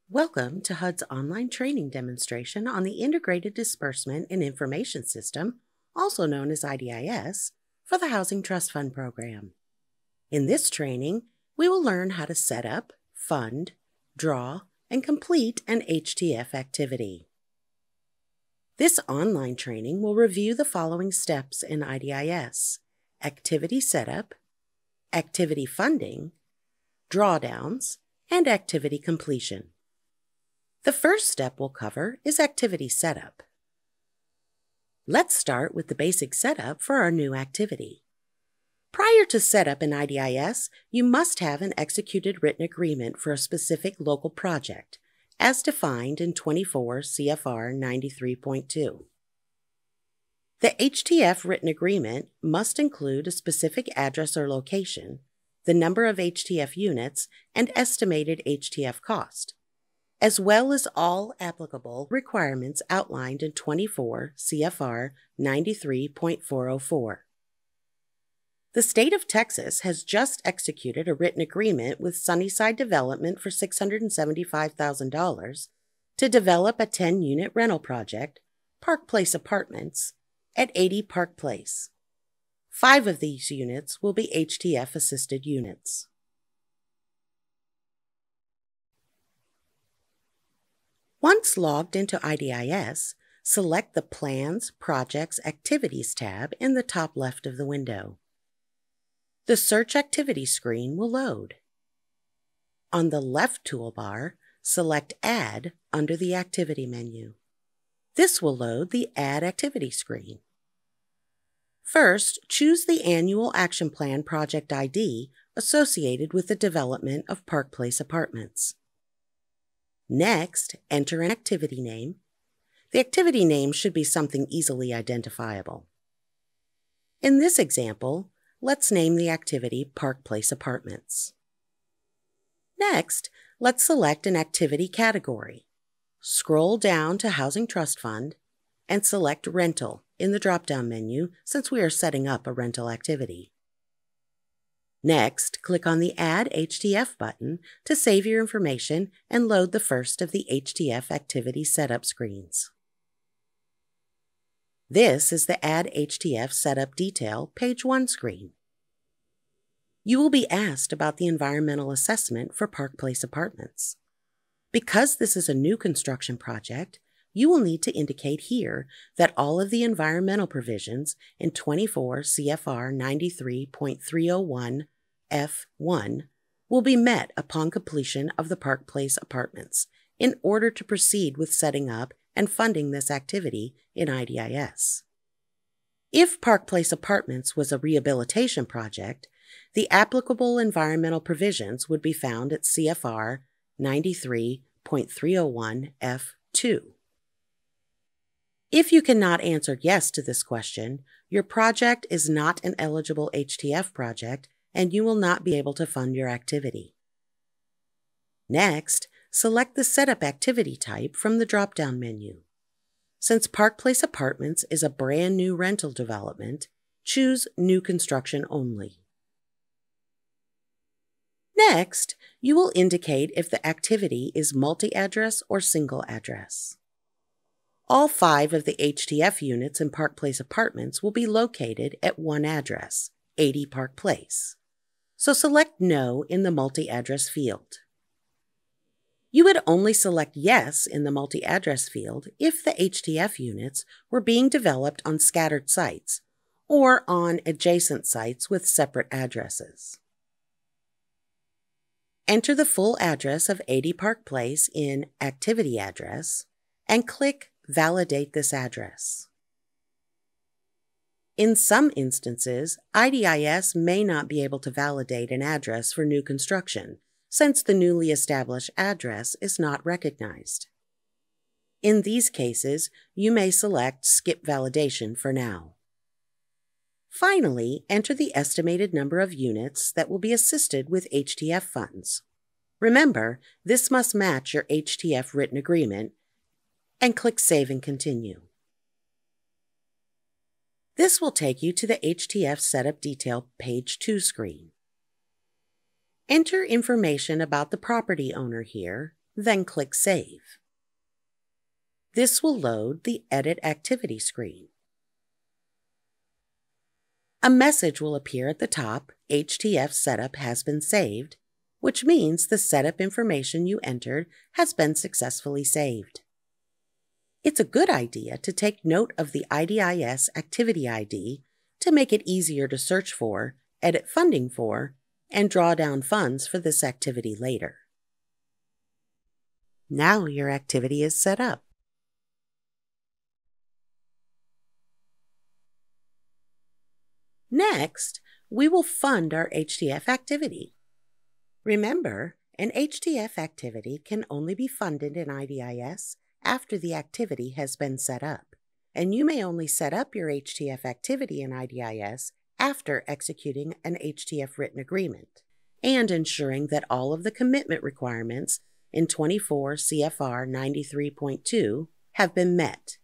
Welcome to HUD's online training demonstration on the Integrated Disbursement and Information System, also known as IDIS, for the Housing Trust Fund Program. In this training, we will learn how to set up, fund, draw, and complete an HTF activity. This online training will review the following steps in IDIS: activity setup, activity funding, drawdowns, and activity completion. The first step we'll cover is activity setup. Let's start with the basic setup for our new activity. Prior to setup in IDIS, you must have an executed written agreement for a specific local project, as defined in 24 CFR 93.2. The HTF written agreement must include a specific address or location, the number of HTF units, and estimated HTF cost, as well as all applicable requirements outlined in 24 CFR 93.404. The state of Texas has just executed a written agreement with Sunnyside Development for $675,000 to develop a 10-unit rental project, Park Place Apartments, at 80 Park Place. 5 of these units will be HTF-assisted units. Once logged into IDIS, select the Plans, Projects, Activities tab in the top left of the window. The Search Activity screen will load. On the left toolbar, select Add under the Activity menu. This will load the Add Activity screen. First, choose the Annual Action Plan project ID associated with the development of Park Place Apartments. Next, enter an activity name. The activity name should be something easily identifiable. In this example, let's name the activity Park Place Apartments. Next, let's select an activity category. Scroll down to Housing Trust Fund and select Rental in the drop-down menu since we are setting up a rental activity. Next, click on the Add HTF button to save your information and load the first of the HTF activity setup screens. This is the Add HTF Setup Detail Page 1 screen. You will be asked about the environmental assessment for Park Place Apartments. Because this is a new construction project, you will need to indicate here that all of the environmental provisions in 24 CFR 93.301 F1 will be met upon completion of the Park Place Apartments in order to proceed with setting up and funding this activity in IDIS. If Park Place Apartments was a rehabilitation project, the applicable environmental provisions would be found at CFR 93.301 F2. If you cannot answer yes to this question, your project is not an eligible HTF project and you will not be able to fund your activity. Next, select the Setup Activity type from the drop-down menu. Since Park Place Apartments is a brand new rental development, choose New Construction Only. Next, you will indicate if the activity is multi-address or single address. All 5 of the HTF units in Park Place Apartments will be located at one address, 80 Park Place. So select No in the multi-address field. You would only select Yes in the multi-address field if the HTF units were being developed on scattered sites or on adjacent sites with separate addresses. Enter the full address of 80 Park Place in Activity Address and click Validate this address. In some instances, IDIS may not be able to validate an address for new construction, since the newly established address is not recognized. In these cases, you may select Skip Validation for now. Finally, enter the estimated number of units that will be assisted with HTF funds. Remember, this must match your HTF written agreement, and click Save and Continue. This will take you to the HTF Setup Detail Page 2 screen. Enter information about the property owner here, then click Save. This will load the Edit Activity screen. A message will appear at the top, HTF setup has been saved, which means the setup information you entered has been successfully saved. It's a good idea to take note of the IDIS activity ID to make it easier to search for, edit funding for, and draw down funds for this activity later. Now your activity is set up. Next, we will fund our HTF activity. Remember, an HTF activity can only be funded in IDIS after the activity has been set up, and you may only set up your HTF activity in IDIS after executing an HTF written agreement and ensuring that all of the commitment requirements in 24 CFR 93.2 have been met.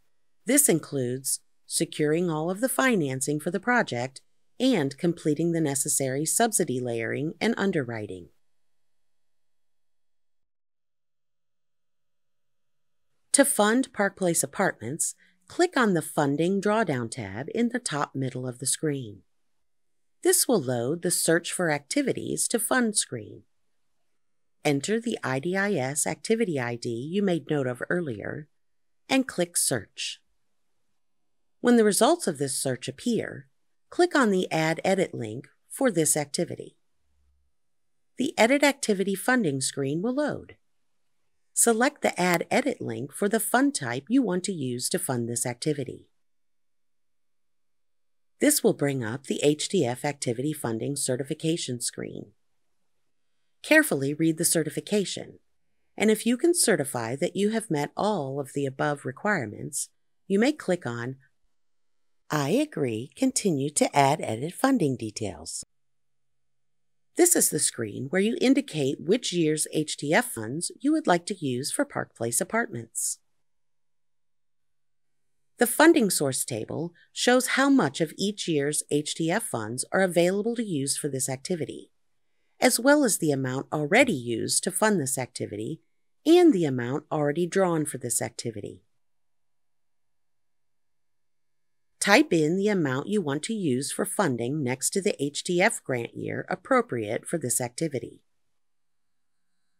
This includes securing all of the financing for the project and completing the necessary subsidy layering and underwriting. To fund Park Place Apartments, click on the Funding Drawdown tab in the top middle of the screen. This will load the Search for Activities to Fund screen. Enter the IDIS activity ID you made note of earlier and click Search. When the results of this search appear, click on the Add Edit link for this activity. The Edit Activity Funding screen will load. Select the Add Edit link for the fund type you want to use to fund this activity. This will bring up the HTF Activity Funding Certification screen. Carefully read the certification, and if you can certify that you have met all of the above requirements, you may click on I agree, continue to add edit funding details. This is the screen where you indicate which year's HTF funds you would like to use for Park Place Apartments. The funding source table shows how much of each year's HTF funds are available to use for this activity, as well as the amount already used to fund this activity and the amount already drawn for this activity. Type in the amount you want to use for funding next to the HTF grant year appropriate for this activity.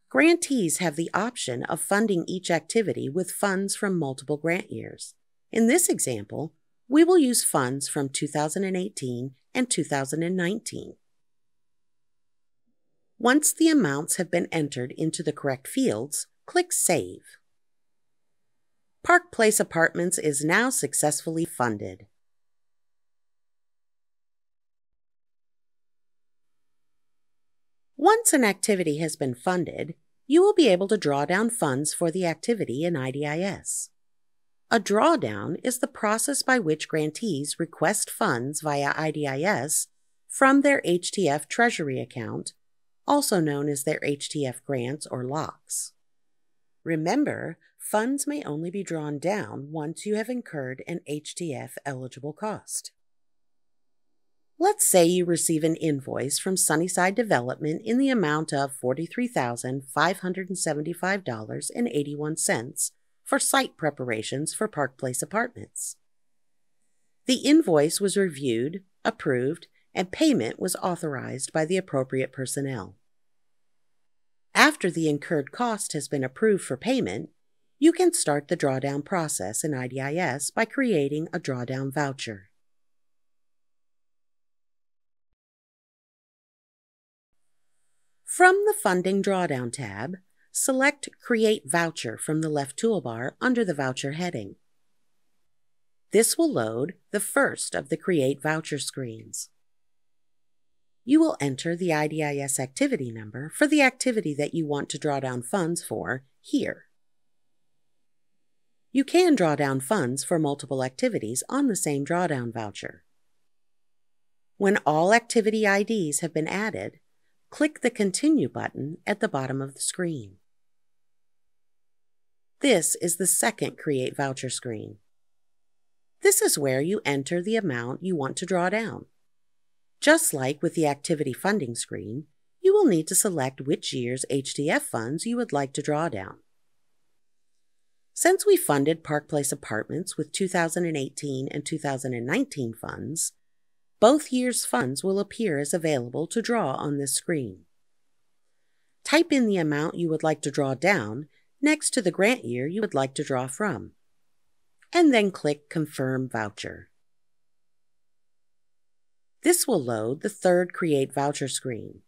Grantees have the option of funding each activity with funds from multiple grant years. In this example, we will use funds from 2018 and 2019. Once the amounts have been entered into the correct fields, click Save. Park Place Apartments is now successfully funded. Once an activity has been funded, you will be able to draw down funds for the activity in IDIS. A drawdown is the process by which grantees request funds via IDIS from their HTF Treasury account, also known as their HTF grants or locks. Remember, funds may only be drawn down once you have incurred an HTF eligible cost. Let's say you receive an invoice from Sunnyside Development in the amount of $43,575.81 for site preparations for Park Place Apartments. The invoice was reviewed, approved, and payment was authorized by the appropriate personnel. After the incurred cost has been approved for payment, you can start the drawdown process in IDIS by creating a drawdown voucher. From the Funding Drawdown tab, select Create Voucher from the left toolbar under the Voucher heading. This will load the first of the Create Voucher screens. You will enter the IDIS activity number for the activity that you want to draw down funds for here. You can draw down funds for multiple activities on the same drawdown voucher. When all activity IDs have been added, click the Continue button at the bottom of the screen. This is the second Create Voucher screen. This is where you enter the amount you want to draw down. Just like with the Activity Funding screen, you will need to select which year's HTF funds you would like to draw down. Since we funded Park Place Apartments with 2018 and 2019 funds, both years' funds will appear as available to draw on this screen. Type in the amount you would like to draw down next to the grant year you would like to draw from, and then click Confirm Voucher. This will load the third Create Voucher screen.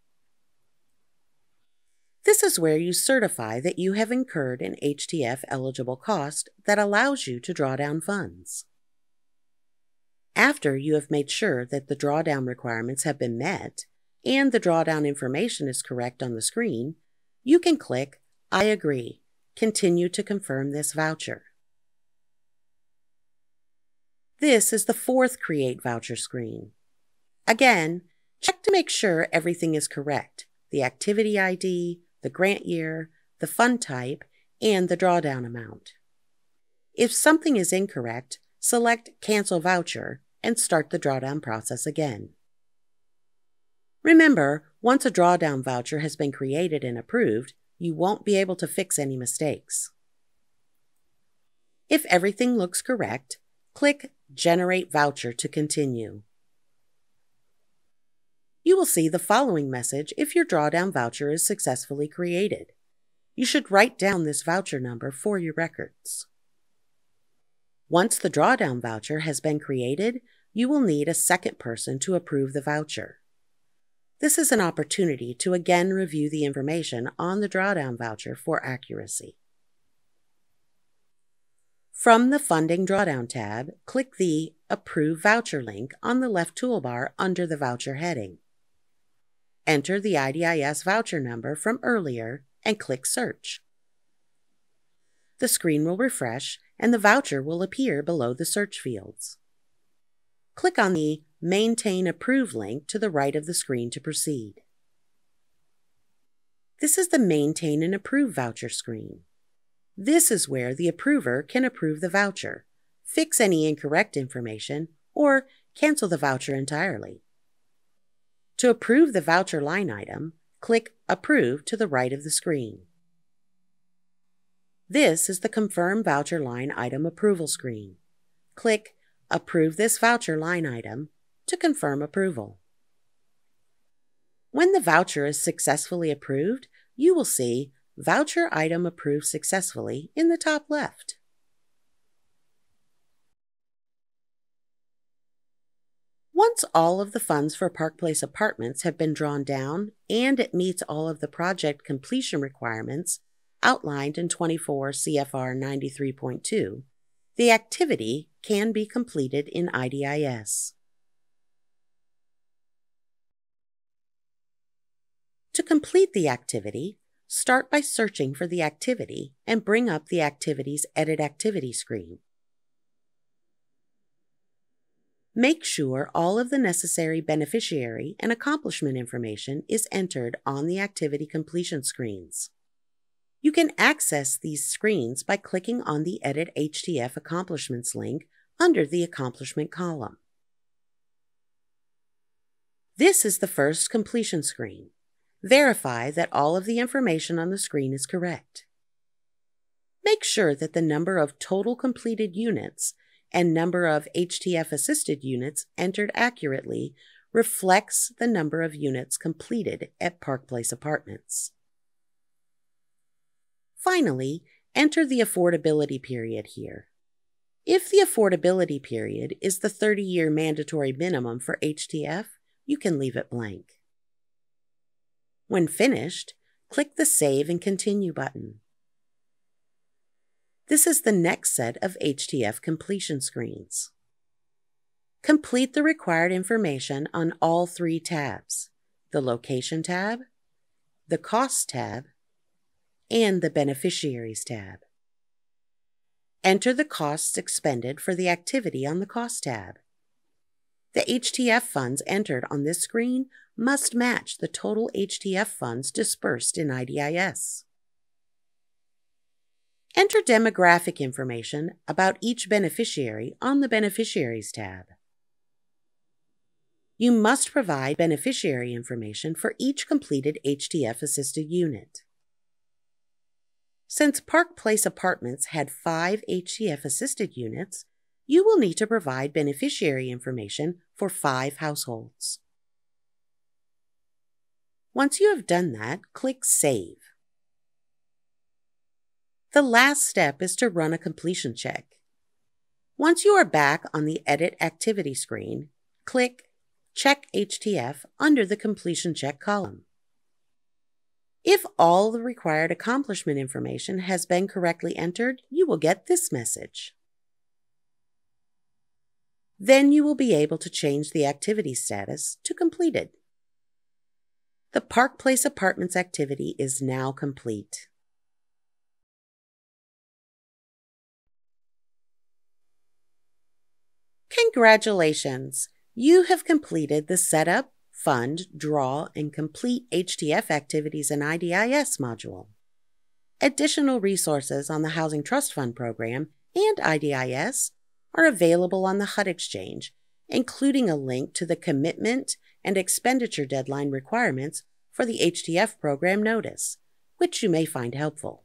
This is where you certify that you have incurred an HTF eligible cost that allows you to draw down funds. After you have made sure that the drawdown requirements have been met and the drawdown information is correct on the screen, you can click I agree, continue to confirm this voucher. This is the fourth Create Voucher screen. Again, check to make sure everything is correct: the activity ID, the grant year, the fund type, and the drawdown amount. If something is incorrect, select Cancel Voucher and start the drawdown process again. Remember, once a drawdown voucher has been created and approved, you won't be able to fix any mistakes. If everything looks correct, click Generate Voucher to continue. You will see the following message if your drawdown voucher is successfully created. You should write down this voucher number for your records. Once the drawdown voucher has been created, you will need a second person to approve the voucher. This is an opportunity to again review the information on the drawdown voucher for accuracy. From the Funding Drawdown tab, click the Approve Voucher link on the left toolbar under the Voucher heading. Enter the IDIS voucher number from earlier and click Search. The screen will refresh and the voucher will appear below the search fields. Click on the Maintain Approve link to the right of the screen to proceed. This is the Maintain and Approve voucher screen. This is where the approver can approve the voucher, fix any incorrect information, or cancel the voucher entirely. To approve the voucher line item, click Approve to the right of the screen. This is the Confirm Voucher Line Item Approval screen. Click Approve this voucher line item to confirm approval. When the voucher is successfully approved, you will see Voucher Item Approved Successfully in the top left. Once all of the funds for Park Place Apartments have been drawn down and it meets all of the project completion requirements outlined in 24 CFR 93.2, the activity can be completed in IDIS. To complete the activity, start by searching for the activity and bring up the activity's Edit Activity screen. Make sure all of the necessary beneficiary and accomplishment information is entered on the activity completion screens. You can access these screens by clicking on the Edit HTF Accomplishments link under the Accomplishment column. This is the first completion screen. Verify that all of the information on the screen is correct. Make sure that the number of total completed units and number of HTF-assisted units entered accurately reflects the number of units completed at Park Place Apartments. Finally, enter the affordability period here. If the affordability period is the 30-year mandatory minimum for HTF, you can leave it blank. When finished, click the Save and Continue button. This is the next set of HTF completion screens. Complete the required information on all three tabs: the Location tab, the Costs tab, and the Beneficiaries tab. Enter the costs expended for the activity on the Costs tab. The HTF funds entered on this screen must match the total HTF funds disbursed in IDIS. Enter demographic information about each beneficiary on the Beneficiaries tab. You must provide beneficiary information for each completed HTF-assisted unit. Since Park Place Apartments had 5 HTF-assisted units, you will need to provide beneficiary information for 5 households. Once you have done that, click Save. The last step is to run a completion check. Once you are back on the Edit Activity screen, click Check HTF under the Completion Check column. If all the required accomplishment information has been correctly entered, you will get this message. Then you will be able to change the activity status to completed. The Park Place Apartments activity is now complete. Congratulations! You have completed the Setup, Fund, Draw, and Complete HTF Activities in IDIS module. Additional resources on the Housing Trust Fund program and IDIS are available on the HUD Exchange, including a link to the commitment and expenditure deadline requirements for the HTF program notice, which you may find helpful.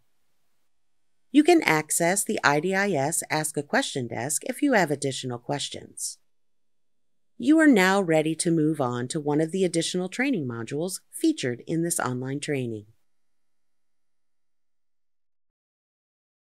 You can access the IDIS Ask a Question desk if you have additional questions. You are now ready to move on to one of the additional training modules featured in this online training.